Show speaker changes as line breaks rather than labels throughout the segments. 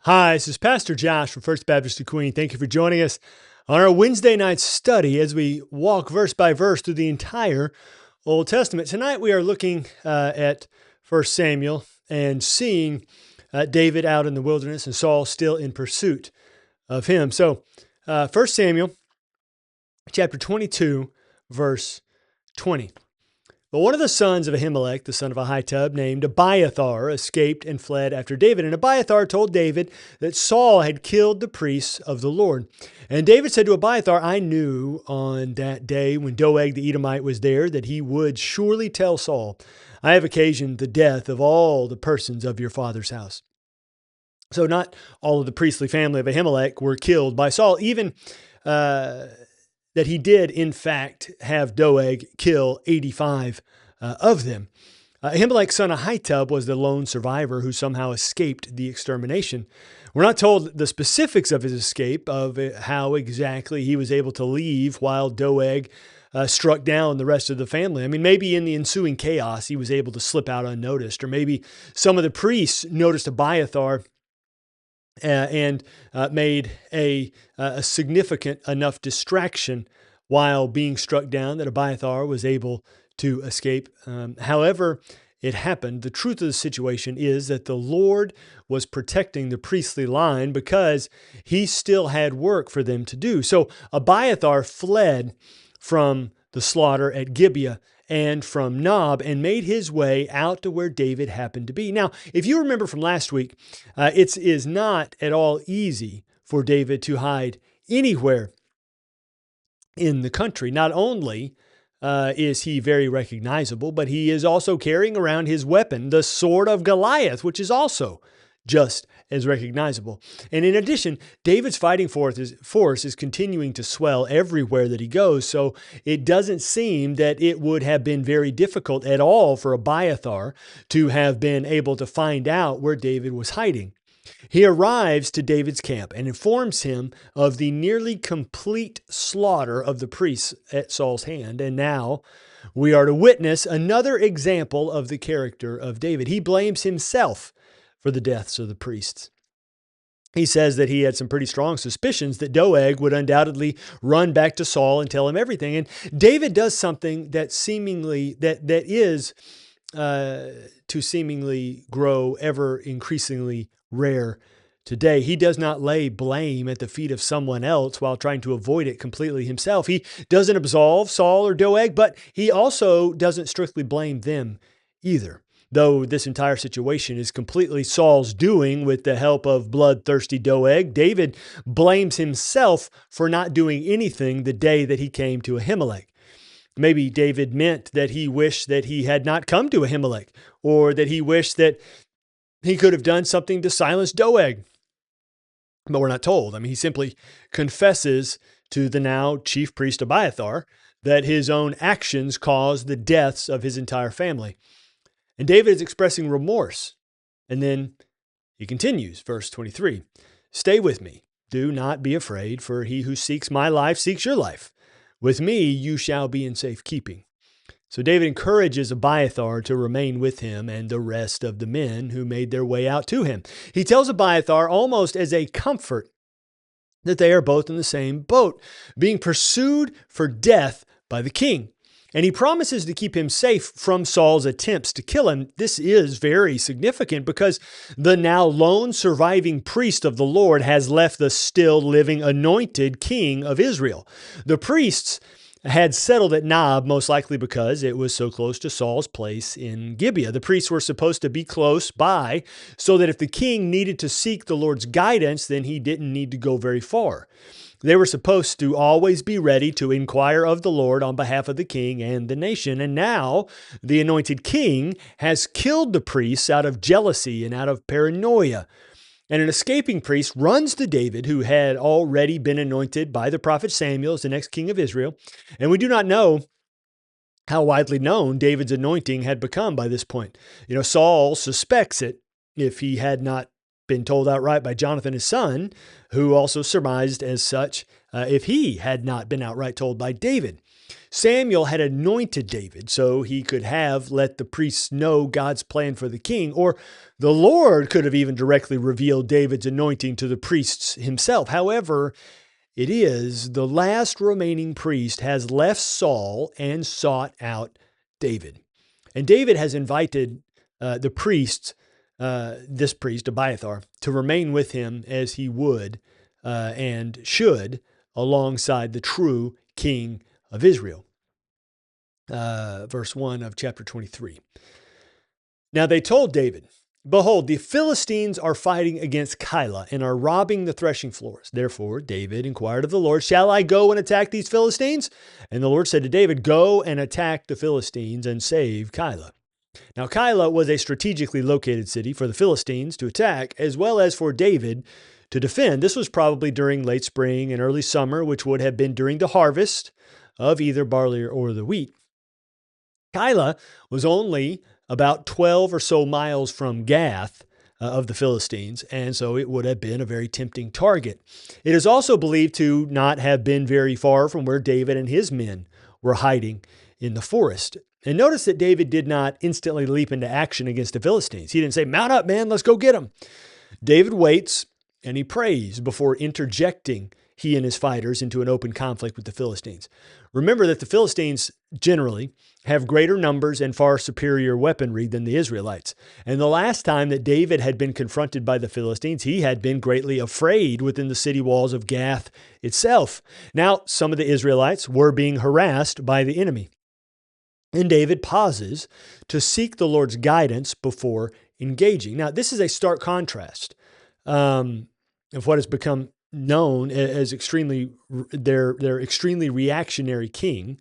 Hi, this is Pastor Josh from First Baptist of Queen. Thank you for joining us on our Wednesday night study as we walk verse by verse through the entire Old Testament. Tonight we are looking at 1 Samuel and seeing David out in the wilderness and Saul still in pursuit of him. So 1 Samuel chapter 22, verse 20. But one of the sons of Ahimelech, the son of Ahitub, named Abiathar, escaped and fled after David. And Abiathar told David that Saul had killed the priests of the Lord. And David said to Abiathar, I knew on that day when Doeg the Edomite was there that he would surely tell Saul, I have occasioned the death of all the persons of your father's house. So not all of the priestly family of Ahimelech were killed by Saul, even that he did, in fact, have Doeg kill 85 of them. Ahimelech's son Ahitub was the lone survivor who somehow escaped the extermination. We're not told the specifics of his escape, of how exactly he was able to leave while Doeg struck down the rest of the family. I mean, maybe in the ensuing chaos, he was able to slip out unnoticed, or maybe some of the priests noticed Abiathar and made a significant enough distraction while being struck down that Abiathar was able to escape. However it happened, the truth of the situation is that the Lord was protecting the priestly line because he still had work for them to do. So Abiathar fled from the slaughter at Gibeah and from Nob and made his way out to where David happened to be. Now, if you remember from last week, it is not at all easy for David to hide anywhere in the country. Not only is he very recognizable, but he is also carrying around his weapon, the sword of Goliath, which is also just as recognizable. And in addition, David's fighting force is continuing to swell everywhere that he goes, so it doesn't seem that it would have been very difficult at all for Abiathar to have been able to find out where David was hiding. He arrives to David's camp and informs him of the nearly complete slaughter of the priests at Saul's hand, and now we are to witness another example of the character of David. He blames himself for the deaths of the priests. He says that he had some pretty strong suspicions that Doeg would undoubtedly run back to Saul and tell him everything. And David does something that is to seemingly grow ever increasingly rare today. He does not lay blame at the feet of someone else while trying to avoid it completely himself. He doesn't absolve Saul or Doeg, but he also doesn't strictly blame them either. Though this entire situation is completely Saul's doing with the help of bloodthirsty Doeg, David blames himself for not doing anything the day that he came to Ahimelech. Maybe David meant that he wished that he had not come to Ahimelech, or that he wished that he could have done something to silence Doeg. But we're not told. I mean, he simply confesses to the now chief priest Abiathar that his own actions caused the deaths of his entire family. And David is expressing remorse. And then he continues, verse 23, Stay with me, do not be afraid, for he who seeks my life seeks your life. With me you shall be in safekeeping. So David encourages Abiathar to remain with him and the rest of the men who made their way out to him. He tells Abiathar almost as a comfort that they are both in the same boat, being pursued for death by the king. And he promises to keep him safe from Saul's attempts to kill him. This is very significant because the now lone surviving priest of the Lord has left the still living anointed king of Israel. The priests had settled at Nob, most likely because it was so close to Saul's place in Gibeah. The priests were supposed to be close by so that if the king needed to seek the Lord's guidance, then he didn't need to go very far. They were supposed to always be ready to inquire of the Lord on behalf of the king and the nation. And now the anointed king has killed the priests out of jealousy and out of paranoia. And an escaping priest runs to David, who had already been anointed by the prophet Samuel as the next king of Israel. And we do not know how widely known David's anointing had become by this point. Saul suspects it if he had not been told outright by Jonathan, his son, who also surmised as such if he had not been outright told by David. Samuel had anointed David so he could have let the priests know God's plan for the king, or the Lord could have even directly revealed David's anointing to the priests himself. However, it is the last remaining priest has left Saul and sought out David. And David has invited the priest, this priest, Abiathar, to remain with him as he would and should alongside the true king of Israel. Verse 1 of chapter 23. Now they told David, "Behold, the Philistines are fighting against Keilah and are robbing the threshing floors." Therefore David inquired of the Lord, "Shall I go and attack these Philistines?" And the Lord said to David, "Go and attack the Philistines and save Keilah." Now Keilah was a strategically located city for the Philistines to attack, as well as for David to defend. This was probably during late spring and early summer, which would have been during the harvest of either barley or the wheat. Keilah was only about 12 or so miles from Gath of the Philistines, and so it would have been a very tempting target. It is also believed to not have been very far from where David and his men were hiding in the forest. And notice that David did not instantly leap into action against the Philistines. He didn't say, "Mount up, man, let's go get them." David waits and he prays before interjecting he and his fighters into an open conflict with the Philistines. Remember that the Philistines generally have greater numbers and far superior weaponry than the Israelites. And the last time that David had been confronted by the Philistines, he had been greatly afraid within the city walls of Gath itself. Now, some of the Israelites were being harassed by the enemy. And David pauses to seek the Lord's guidance before engaging. Now, this is a stark contrast of what has become known as their extremely reactionary king,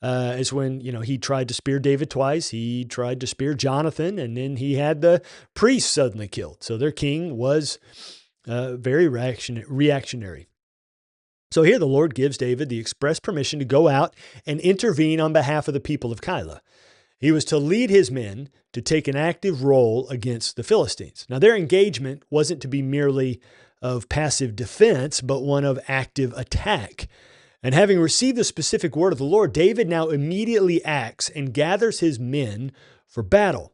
is when, he tried to spear David twice. He tried to spear Jonathan, and then he had the priest suddenly killed. So their king was very reactionary. So here the Lord gives David the express permission to go out and intervene on behalf of the people of Keilah. He was to lead his men to take an active role against the Philistines. Now, their engagement wasn't to be merely of passive defense, but one of active attack. And having received the specific word of the Lord, David now immediately acts and gathers his men for battle.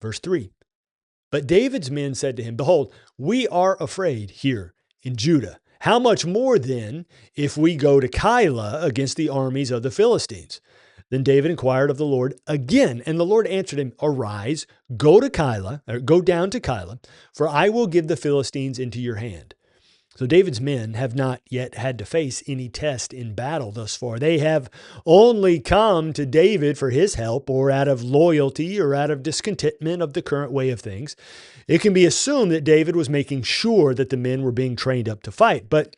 Verse 3. But David's men said to him, "Behold, we are afraid here in Judah. How much more then if we go to Keilah against the armies of the Philistines?" Then David inquired of the Lord again, and the Lord answered him, "Arise, go down to Keilah, for I will give the Philistines into your hand." So David's men have not yet had to face any test in battle thus far. They have only come to David for his help, or out of loyalty or out of discontentment of the current way of things. It can be assumed that David was making sure that the men were being trained up to fight. But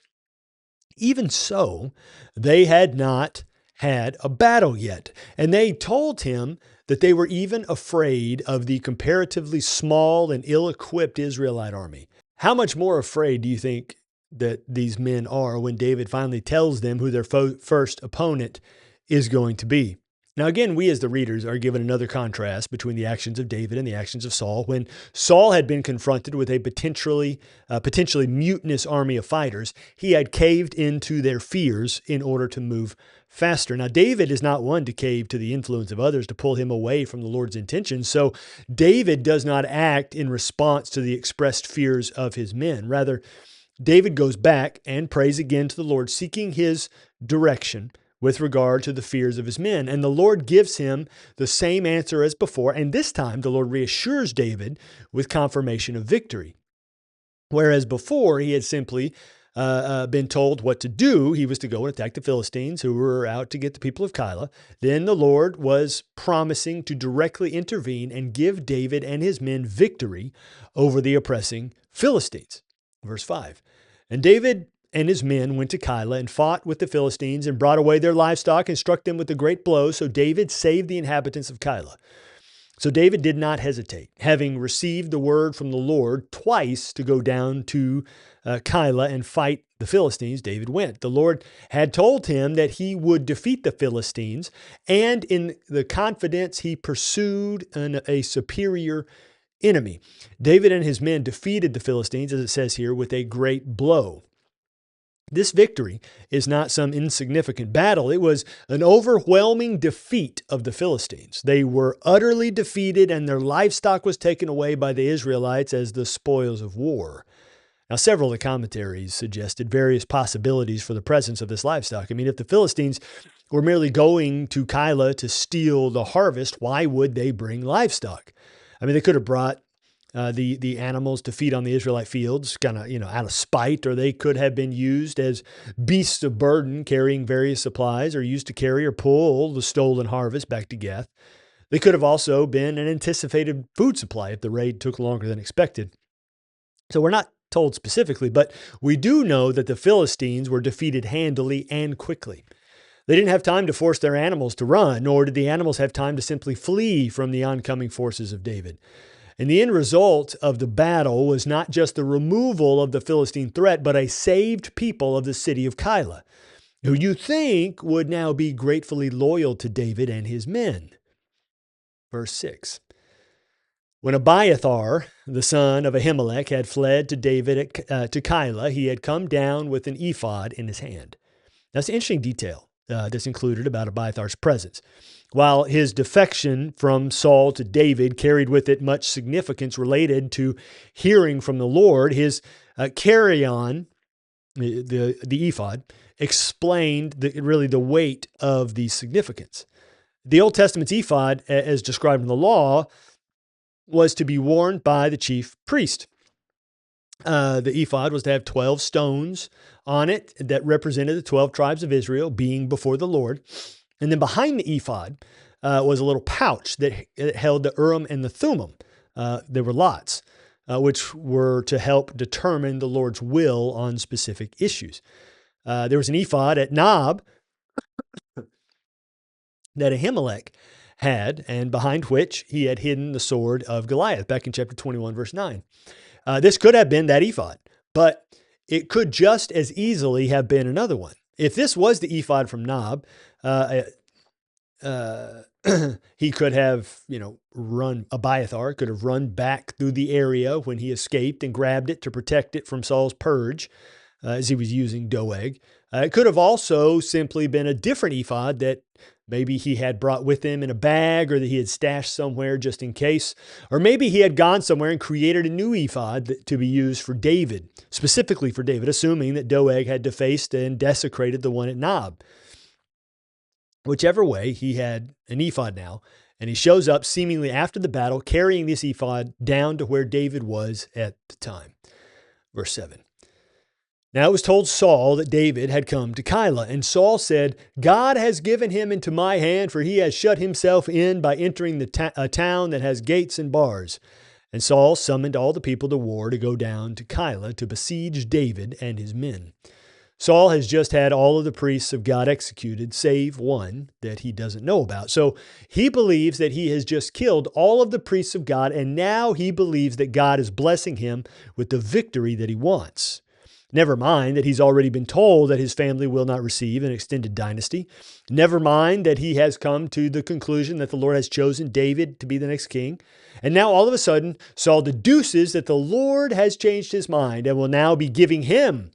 even so, they had not had a battle yet. And they told him that they were even afraid of the comparatively small and ill-equipped Israelite army. How much more afraid do you think that these men are when David finally tells them who their first opponent is going to be? Now, again, we as the readers are given another contrast between the actions of David and the actions of Saul. When Saul had been confronted with a potentially mutinous army of fighters, he had caved into their fears in order to move faster. Now, David is not one to cave to the influence of others to pull him away from the Lord's intentions. So David does not act in response to the expressed fears of his men. Rather, David goes back and prays again to the Lord, seeking his direction with regard to the fears of his men. And the Lord gives him the same answer as before. And this time, the Lord reassures David with confirmation of victory. Whereas before, he had simply been told what to do. He was to go and attack the Philistines who were out to get the people of Keilah. Then the Lord was promising to directly intervene and give David and his men victory over the oppressing Philistines. Verse 5. And David and his men went to Keilah and fought with the Philistines and brought away their livestock and struck them with a great blow. So David saved the inhabitants of Keilah. So David did not hesitate, having received the word from the Lord twice to go down to Keilah and fight the Philistines. David went. The Lord had told him that he would defeat the Philistines, and in the confidence he pursued a superior enemy. David and his men defeated the Philistines, as it says here, with a great blow. This victory is not some insignificant battle. It was an overwhelming defeat of the Philistines. They were utterly defeated, and their livestock was taken away by the Israelites as the spoils of war. Now, several of the commentaries suggested various possibilities for the presence of this livestock. I mean, if the Philistines were merely going to Keilah to steal the harvest, why would they bring livestock? I mean, they could have brought the animals to feed on the Israelite fields, kind of, out of spite, or they could have been used as beasts of burden carrying various supplies, or used to carry or pull the stolen harvest back to Gath. They could have also been an anticipated food supply if the raid took longer than expected. So we're not told specifically, but we do know that the Philistines were defeated handily and quickly. They didn't have time to force their animals to run, nor did the animals have time to simply flee from the oncoming forces of David. And the end result of the battle was not just the removal of the Philistine threat, but a saved people of the city of Keilah, who you think would now be gratefully loyal to David and his men. Verse 6. When Abiathar, the son of Ahimelech, had fled to David to Keilah, he had come down with an ephod in his hand. That's an interesting detail that's included about Abiathar's presence. While his defection from Saul to David carried with it much significance related to hearing from the Lord, his carry-on, the ephod, explained the weight of the significance. The Old Testament's ephod, as described in the law, was to be worn by the chief priest. The ephod was to have 12 stones on it that represented the 12 tribes of Israel being before the Lord. And then behind the ephod was a little pouch that held the Urim and the Thummim. There were lots, which were to help determine the Lord's will on specific issues. There was an ephod at Nob that Ahimelech had, and behind which he had hidden the sword of Goliath, back in chapter 21, verse 9. This could have been that ephod, but it could just as easily have been another one. If this was the ephod from Nob, he could have, Abiathar could have run back through the area when he escaped and grabbed it to protect it from Saul's purge as he was using Doeg. It could have also simply been a different ephod that maybe he had brought with him in a bag, or that he had stashed somewhere just in case. Or maybe he had gone somewhere and created a new ephod to be used for David, specifically for David, assuming that Doeg had defaced and desecrated the one at Nob. Whichever way, he had an ephod now, and he shows up seemingly after the battle, carrying this ephod down to where David was at the time. Verse 7. Now it was told Saul that David had come to Keilah, and Saul said, God has given him into my hand, for he has shut himself in by entering a town that has gates and bars. And Saul summoned all the people to war to go down to Keilah to besiege David and his men. Saul has just had all of the priests of God executed, save one that he doesn't know about. So he believes that he has just killed all of the priests of God, and now he believes that God is blessing him with the victory that he wants. Never mind that he's already been told that his family will not receive an extended dynasty. Never mind that he has come to the conclusion that the Lord has chosen David to be the next king. And now all of a sudden, Saul deduces that the Lord has changed his mind and will now be giving him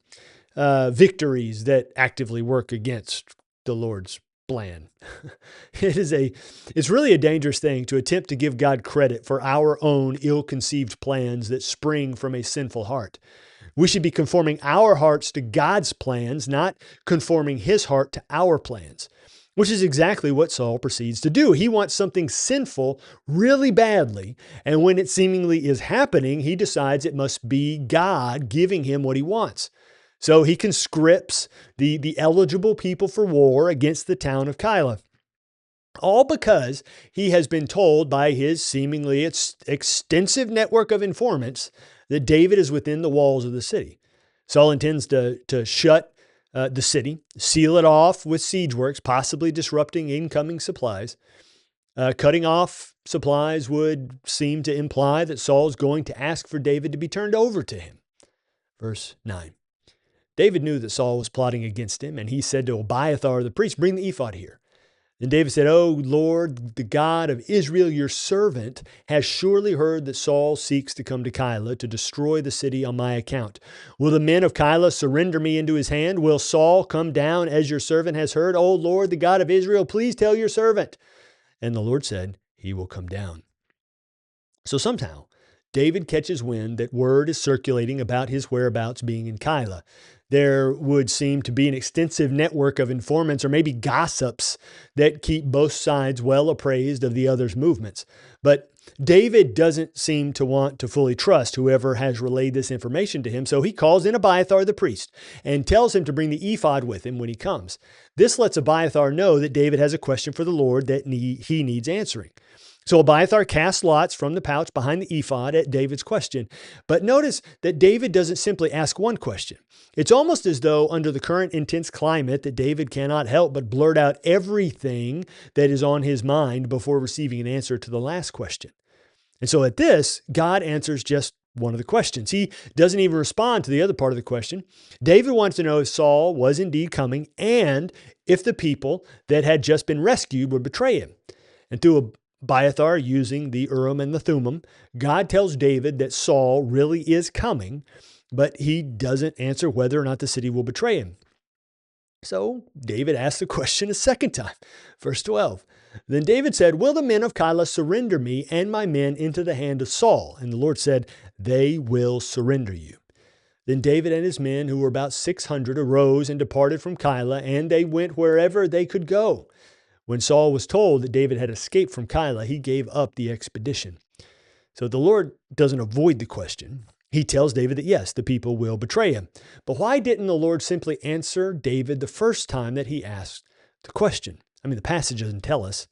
victories that actively work against the Lord's plan. It's really a dangerous thing to attempt to give God credit for our own ill-conceived plans that spring from a sinful heart. We should be conforming our hearts to God's plans, not conforming his heart to our plans, which is exactly what Saul proceeds to do. He wants something sinful really badly, and when it seemingly is happening, he decides it must be God giving him what he wants. So he conscripts the eligible people for war against the town of Keilah, all because he has been told by his seemingly extensive network of informants that David is within the walls of the city. Saul intends to shut the city, seal it off with siege works, possibly disrupting incoming supplies. Cutting off supplies would seem to imply that Saul's going to ask for David to be turned over to him. Verse 9. David knew that Saul was plotting against him, and he said to Abiathar the priest, bring the ephod here. Then David said, "O Lord, the God of Israel, your servant has surely heard that Saul seeks to come to Keilah to destroy the city on my account. Will the men of Keilah surrender me into his hand? Will Saul come down as your servant has heard? O Lord, the God of Israel, please tell your servant." And the Lord said, "He will come down." So somehow, David catches wind that word is circulating about his whereabouts being in Keilah. There would seem to be an extensive network of informants or maybe gossips that keep both sides well appraised of the other's movements. But David doesn't seem to want to fully trust whoever has relayed this information to him, so he calls in Abiathar the priest and tells him to bring the ephod with him when he comes. This lets Abiathar know that David has a question for the Lord that he needs answering. So Abiathar casts lots from the pouch behind the ephod at David's question. But notice that David doesn't simply ask one question. It's almost as though under the current intense climate that David cannot help but blurt out everything that is on his mind before receiving an answer to the last question. And so at this, God answers just one of the questions. He doesn't even respond to the other part of the question. David wants to know if Saul was indeed coming and if the people that had just been rescued would betray him. And through Abiathar using the Urim and the Thummim, God tells David that Saul really is coming, but he doesn't answer whether or not the city will betray him. So David asks the question a second time. Verse 12. Then David said, "Will the men of Keilah surrender me and my men into the hand of Saul?" And the Lord said, "They will surrender you." Then David and his men, who were about 600, arose and departed from Keilah, and they went wherever they could go. When Saul was told that David had escaped from Keilah, he gave up the expedition. So the Lord doesn't avoid the question. He tells David that yes, the people will betray him. But why didn't the Lord simply answer David the first time that he asked the question? I mean, the passage doesn't tell us,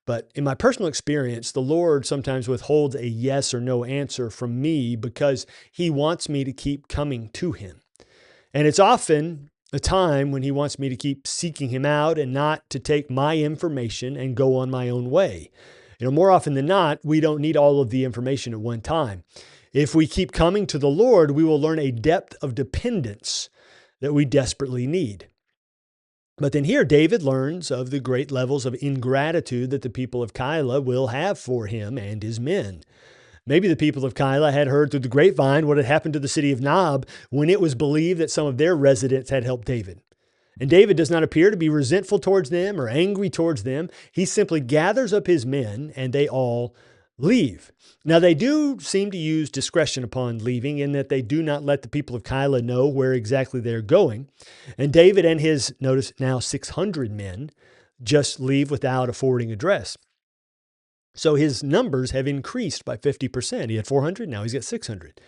but in my personal experience, the Lord sometimes withholds a yes or no answer from me because he wants me to keep coming to him. And it's often a time when he wants me to keep seeking him out and not to take my information and go on my own way. More often than not, we don't need all of the information at one time. If we keep coming to the Lord, we will learn a depth of dependence that we desperately need. But then here, David learns of the great levels of ingratitude that the people of Keilah will have for him and his men. Maybe the people of Keilah had heard through the grapevine what had happened to the city of Nob when it was believed that some of their residents had helped David. And David does not appear to be resentful towards them or angry towards them. He simply gathers up his men and they all leave. Now, they do seem to use discretion upon leaving in that they do not let the people of Keilah know where exactly they're going. And David and his, notice now 600 men, just leave without a forwarding address. So his numbers have increased by 50%. He had 400, now he's got 600.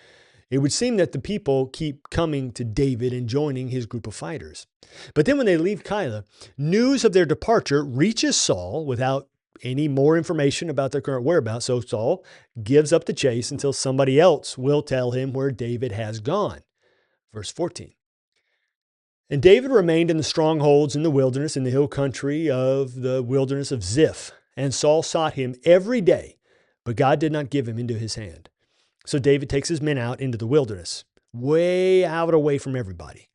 It would seem that the people keep coming to David and joining his group of fighters. But then when they leave Keilah, news of their departure reaches Saul without any more information about their current whereabouts. So Saul gives up the chase until somebody else will tell him where David has gone. Verse 14. And David remained in the strongholds in the wilderness, in the hill country of the wilderness of Ziph. And Saul sought him every day, but God did not give him into his hand. So David takes his men out into the wilderness, way out away from everybody.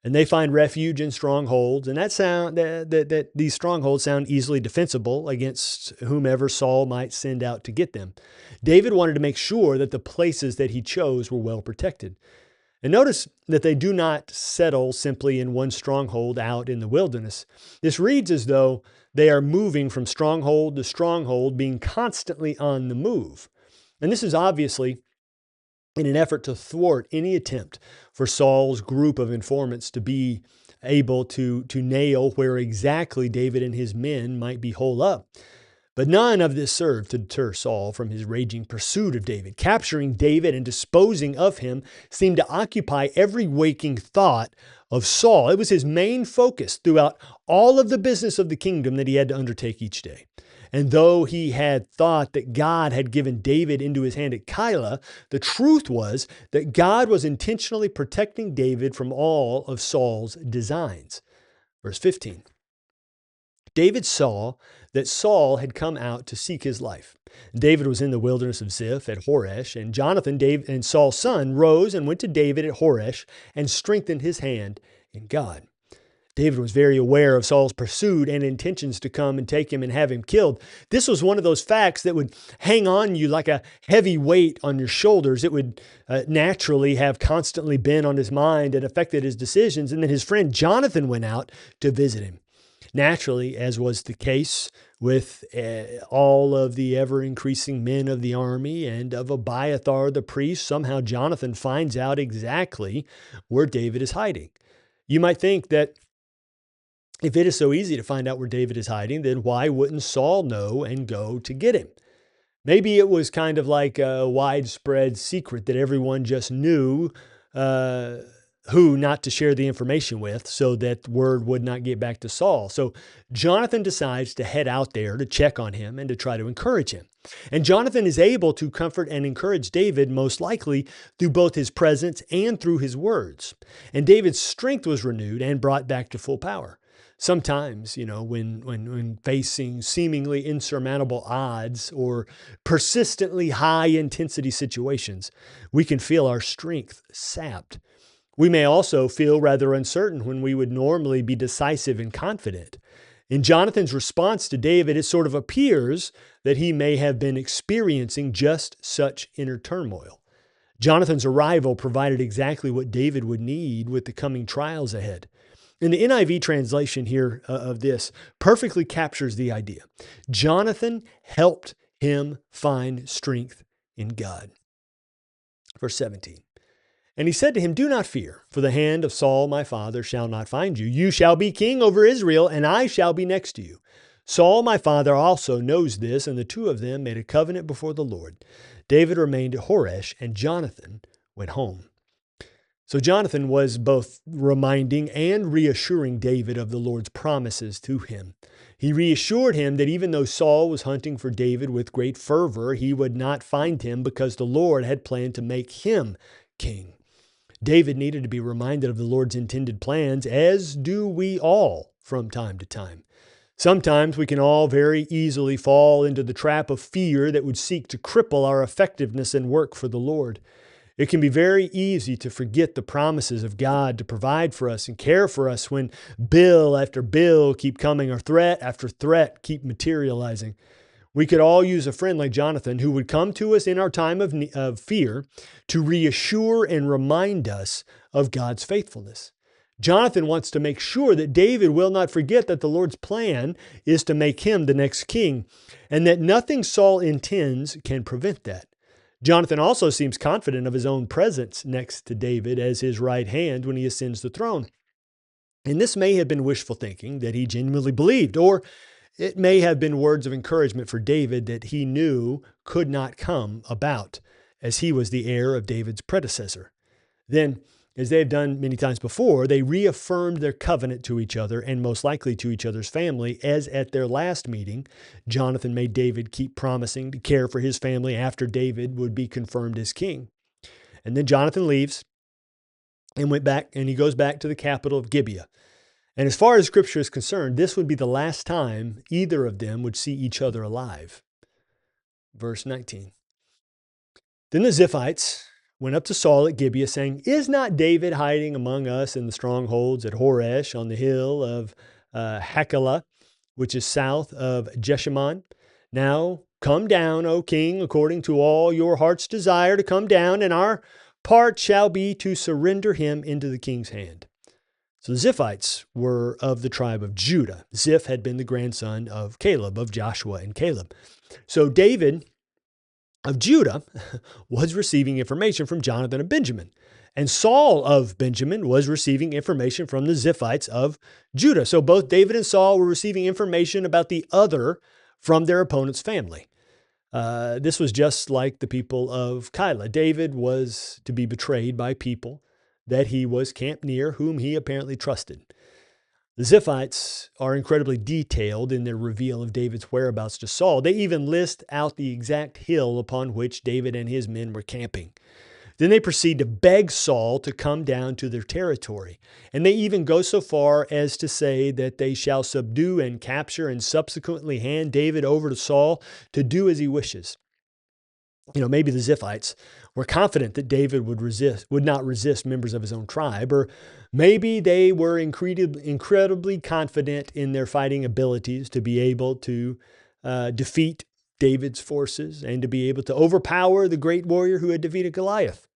And they find refuge in strongholds, and that these strongholds sound easily defensible against whomever Saul might send out to get them. David wanted to make sure that the places that he chose were well protected. And notice that they do not settle simply in one stronghold out in the wilderness. This reads as though they are moving from stronghold to stronghold, being constantly on the move. And this is obviously in an effort to thwart any attempt for Saul's group of informants to be able to nail where exactly David and his men might be holed up. But none of this served to deter Saul from his raging pursuit of David. Capturing David and disposing of him seemed to occupy every waking thought of Saul. It was his main focus throughout all of the business of the kingdom that he had to undertake each day. And though he had thought that God had given David into his hand at Keilah, the truth was that God was intentionally protecting David from all of Saul's designs. Verse 15. David saw that Saul had come out to seek his life. David was in the wilderness of Ziph at Horesh, and Jonathan, David and Saul's son, rose and went to David at Horesh and strengthened his hand in God. David was very aware of Saul's pursuit and intentions to come and take him and have him killed. This was one of those facts that would hang on you like a heavy weight on your shoulders. It would naturally have constantly been on his mind and affected his decisions. And then his friend Jonathan went out to visit him. Naturally, as was the case with all of the ever-increasing men of the army and of Abiathar the priest, somehow Jonathan finds out exactly where David is hiding. You might think that if it is so easy to find out where David is hiding, then why wouldn't Saul know and go to get him? Maybe it was kind of like a widespread secret that everyone just knew who not to share the information with so that word would not get back to Saul. So Jonathan decides to head out there to check on him and to try to encourage him. And Jonathan is able to comfort and encourage David, most likely through both his presence and through his words. And David's strength was renewed and brought back to full power. Sometimes, when facing seemingly insurmountable odds or persistently high intensity situations, we can feel our strength sapped. We may also feel rather uncertain when we would normally be decisive and confident. In Jonathan's response to David, it sort of appears that he may have been experiencing just such inner turmoil. Jonathan's arrival provided exactly what David would need with the coming trials ahead. And the NIV translation here of this perfectly captures the idea. Jonathan helped him find strength in God. Verse 17. And he said to him, "Do not fear, for the hand of Saul my father shall not find you. You shall be king over Israel, and I shall be next to you. Saul my father also knows this, and the two of them made a covenant before the Lord. David remained at Horesh, and Jonathan went home." So Jonathan was both reminding and reassuring David of the Lord's promises to him. He reassured him that even though Saul was hunting for David with great fervor, he would not find him because the Lord had planned to make him king. David needed to be reminded of the Lord's intended plans, as do we all from time to time. Sometimes we can all very easily fall into the trap of fear that would seek to cripple our effectiveness and work for the Lord. It can be very easy to forget the promises of God to provide for us and care for us when bill after bill keep coming or threat after threat keep materializing. We could all use a friend like Jonathan who would come to us in our time of fear to reassure and remind us of God's faithfulness. Jonathan wants to make sure that David will not forget that the Lord's plan is to make him the next king, and that nothing Saul intends can prevent that. Jonathan also seems confident of his own presence next to David as his right hand when he ascends the throne. And this may have been wishful thinking that he genuinely believed, or it may have been words of encouragement for David that he knew could not come about, as he was the heir of David's predecessor. Then, as they have done many times before, they reaffirmed their covenant to each other and most likely to each other's family, as at their last meeting, Jonathan made David keep promising to care for his family after David would be confirmed as king. And then Jonathan leaves and he goes back to the capital of Gibeah. And as far as Scripture is concerned, this would be the last time either of them would see each other alive. Verse 19. Then the Ziphites went up to Saul at Gibeah, saying, "Is not David hiding among us in the strongholds at Horesh on the hill of Hachilah, which is south of Jeshimon? Now come down, O king, according to all your heart's desire to come down, and our part shall be to surrender him into the king's hand." So the Ziphites were of the tribe of Judah. Ziph had been the grandson of Caleb, of Joshua and Caleb. So David of Judah was receiving information from Jonathan of Benjamin. And Saul of Benjamin was receiving information from the Ziphites of Judah. So both David and Saul were receiving information about the other from their opponent's family. This was just like the people of Keilah. David was to be betrayed by people that he was camped near, whom he apparently trusted. The Ziphites are incredibly detailed in their reveal of David's whereabouts to Saul. They even list out the exact hill upon which David and his men were camping. Then they proceed to beg Saul to come down to their territory. And they even go so far as to say that they shall subdue and capture and subsequently hand David over to Saul to do as he wishes. Maybe the Ziphites were confident that David would not resist members of his own tribe, or maybe they were incredibly confident in their fighting abilities to be able to defeat David's forces and to be able to overpower the great warrior who had defeated Goliath.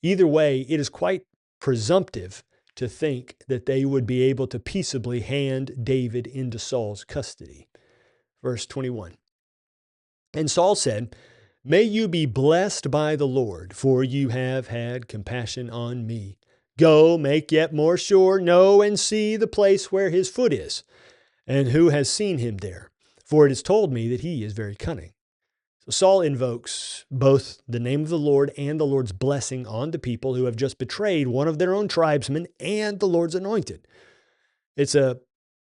Either way, it is quite presumptive to think that they would be able to peaceably hand David into Saul's custody. Verse 21. And Saul said, "May you be blessed by the Lord, for you have had compassion on me. Go, make yet more sure, know and see the place where his foot is, and who has seen him there. For it is told me that he is very cunning." So Saul invokes both the name of the Lord and the Lord's blessing on the people who have just betrayed one of their own tribesmen and the Lord's anointed. It's a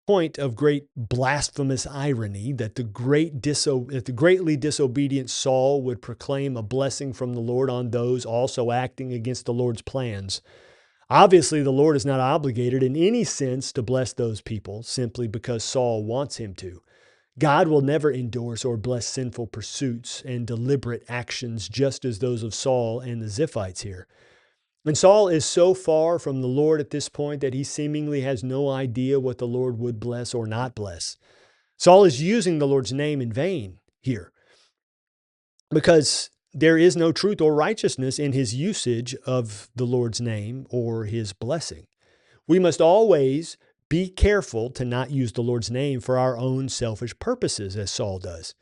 point of great blasphemous irony that the greatly disobedient Saul would proclaim a blessing from the Lord on those also acting against the Lord's plans. Obviously, the Lord is not obligated in any sense to bless those people simply because Saul wants him to. God will never endorse or bless sinful pursuits and deliberate actions just as those of Saul and the Ziphites here. And Saul is so far from the Lord at this point that he seemingly has no idea what the Lord would bless or not bless. Saul is using the Lord's name in vain here because there is no truth or righteousness in his usage of the Lord's name or his blessing. We must always be careful to not use the Lord's name for our own selfish purposes, as Saul does.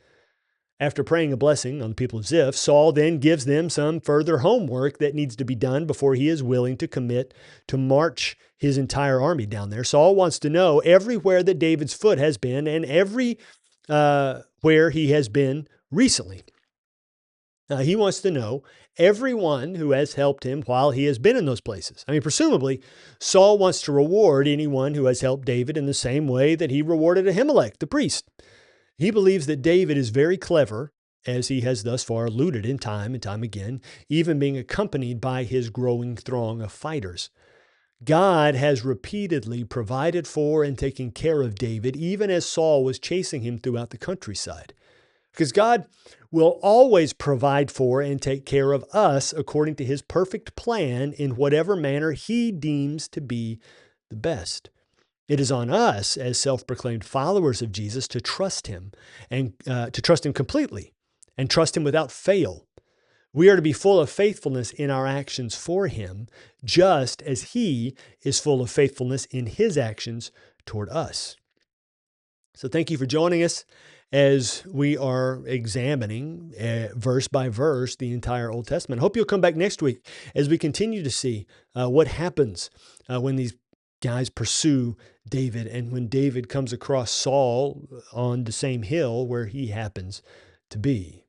After praying a blessing on the people of Ziph, Saul then gives them some further homework that needs to be done before he is willing to commit to march his entire army down there. Saul wants to know everywhere that David's foot has been and where he has been recently. He wants to know everyone who has helped him while he has been in those places. Presumably, Saul wants to reward anyone who has helped David in the same way that he rewarded Ahimelech, the priest. He believes that David is very clever, as he has thus far alluded in time and time again, even being accompanied by his growing throng of fighters. God has repeatedly provided for and taken care of David, even as Saul was chasing him throughout the countryside. Because God will always provide for and take care of us according to his perfect plan in whatever manner he deems to be the best. It is on us as self-proclaimed followers of Jesus to trust him and to trust him completely and trust him without fail. We are to be full of faithfulness in our actions for him, just as he is full of faithfulness in his actions toward us. So thank you for joining us as we are examining verse by verse the entire Old Testament. I hope you'll come back next week as we continue to see what happens when these guys pursue David and when David comes across Saul on the same hill where he happens to be.